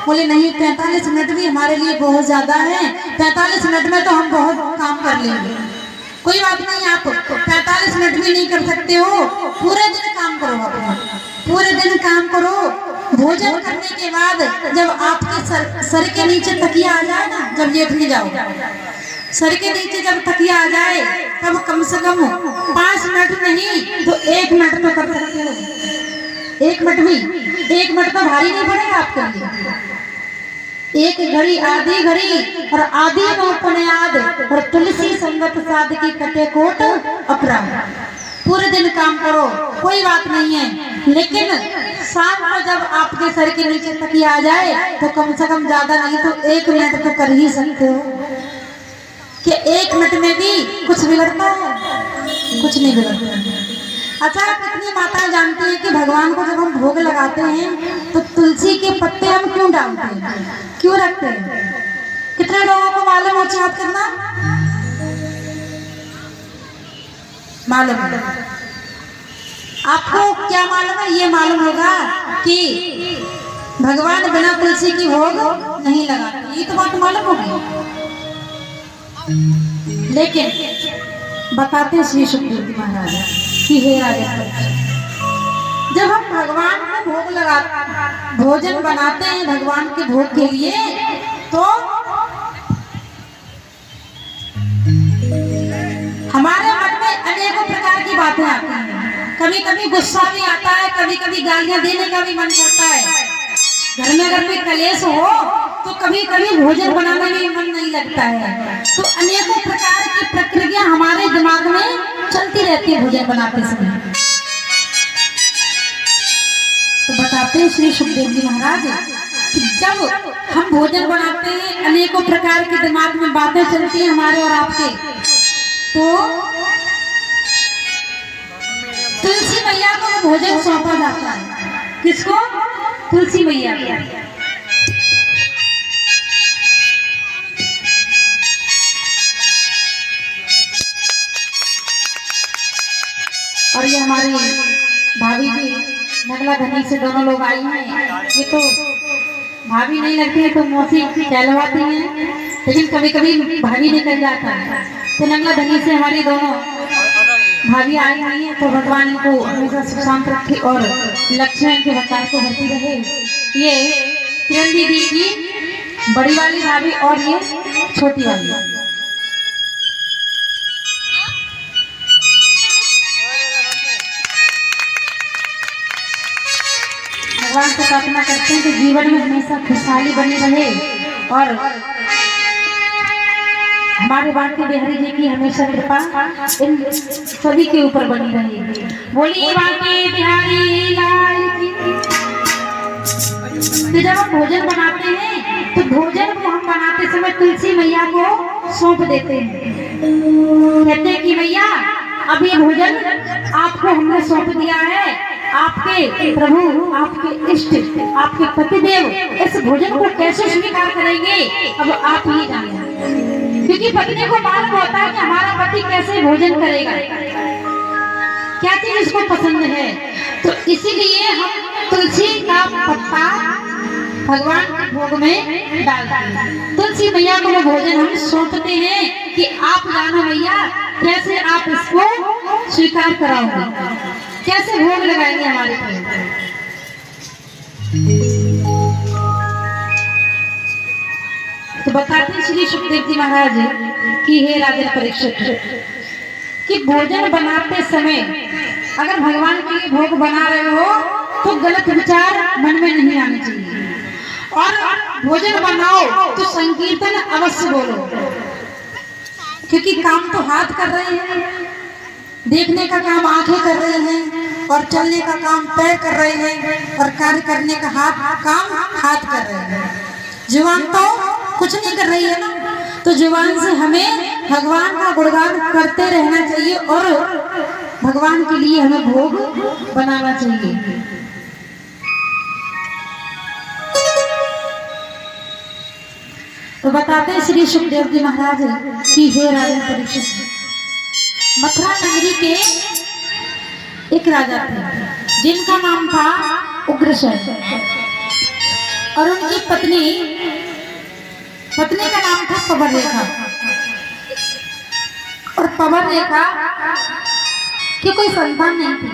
बोले नहीं 45 मिनट भी हमारे लिए बहुत ज्यादा है, 45 मिनट में तो हम बहुत काम कर लेंगे। कोई बात नहीं, आप 45 मिनट भी नहीं कर सकते हो, पूरे दिन काम करो, अपना पूरे दिन काम करो। भोजन करने के बाद जब आपके सर के नीचे तकिया आ जाए ना, जब लेटने जाओ सर के नीचे जब तकिया आ जाए तब कम से कम 5 मिनट नहीं तो 1 मिनट तो कर सकते हो। 1 मिनट भी, 1 मिनट तो भारी नहीं पड़ेगा आपके लिए। 1 घड़ी आधी घड़ी और आधी याद और तुलसी संगत साध की कटे कोट अपराध। पूरे दिन काम करो, कोई बात नहीं है, लेकिन शाम को जब आपके सर के नीचे तकिया आ जाए तो कम से कम ज्यादा नहीं तो 1 मिनट तो कर ही सकते हो। कि 1 मिनट में भी कुछ बिगड़ता है? कुछ नहीं बिगड़ता। अच्छा, कितनी माताएं जानती हैं कि भगवान को जब हम भोग लगाते हैं तो तुलसी के पत्ते हम क्यों डालते हैं, क्यों रखते हैं? कितने लोगों को मालूम है? याद करना, मालूम है? आपको क्या मालूम है? ये मालूम होगा कि भगवान बिना तुलसी की भोग नहीं लगाते, ये तो बात मालूम होगी। लेकिन बताते श्री सुखदेव जी महाराज कि हे राजा, जब हम भगवान को भोग लगाते, भोजन बनाते हैं भगवान के भोग के लिए, तो हमारे मन में अनेकों प्रकार की बातें आती हैं। कभी कभी गुस्सा भी आता है, कभी कभी गालियां देने का भी मन करता है। घर में अगर कोई कलेश हो तो कभी कभी भोजन बनाने में मन नहीं लगता है। तो अनेकों प्रकार की प्रक्रिया हमारे दिमाग में चलती रहती है भोजन बनाते समय। तो बताते हैं श्री सुखदेव जी महाराज कि जब हम भोजन बनाते हैं अनेकों प्रकार के दिमाग में बातें चलती हैं हमारे और आपके, तो तुलसी मैया को भोजन सौंपा जाता है। किसको? तुलसी मैया को। और ये हमारी भाभी जी नगला धनी से दोनों लोग आई हैं। ये तो भाभी नहीं लगती है तो मौसी कहलवाती हैं, लेकिन कभी कभी भाभी निकल जाता है। तो नगला धनी से हमारी दोनों भाभी आई हुई है, तो भगवान इनको हमेशा सुख शांत रखे और लक्ष्मण के भंडार को भरती रहे। ये किरण दीदी की बड़ी वाली भाभी और ये छोटी वाली। भगवान से प्रार्थना करते हैं कि जीवन में हमेशा खुशहाली बनी रहे और हमारे बांके बिहारी जी की हमेशा कृपा इन सभी के ऊपर बनी रही। बोलिए बांके बिहारी लाल की। तो जब हम भोजन बनाते हैं तो भोजन को हम बनाते समय तुलसी मैया को सौंप देते हैं। कहते हैं कि मैया अब ये भोजन आपको हमने सौंप दिया है, आपके प्रभु, आपके इष्ट, आपके पतिदेव इस भोजन को कैसे स्वीकार करेंगे अब आप ही जानिए। क्योंकि पत्नी को मालूम होता है कि हमारा पति कैसे भोजन करेगा, क्या चीज इसको पसंद है। तो इसीलिए हम तुलसी का पत्ता भगवान के भोग में डालते हैं। तुलसी मैया को भोजन हम सौंपते हैं कि आप जानो मैया कैसे आप इसको स्वीकार कराओगे, कैसे भोग लगाएंगे हमारे लिए। तो बताते श्री सुखदेव जी महाराज कि हे राजन परीक्षित कि भोजन बनाते समय अगर भगवान के लिए भोग बना रहे हो तो गलत विचार मन में नहीं आने चाहिए। और भोजन बनाओ तो संकीर्तन अवश्य बोलो, क्योंकि काम तो हाथ कर रहे हैं, देखने का काम आंखें कर रहे हैं और चलने का काम पैर कर रहे हैं और कार्य करने का काम हाथ कर रहे हैं। जुबान तो कुछ नहीं कर रही है ना। तो जुबान से हमें भगवान का गुणगान करते रहना चाहिए और भगवान के लिए हमें भोग बनाना चाहिए। तो बताते श्री सुखदेव जी महाराज कि हे राजन परीक्षित, मथुरा नगरी के एक राजा थे जिनका नाम था उग्रसेन। और उनकी पत्नी का नाम था पवन रेखा। और पवन रेखा की कोई संतान नहीं थी।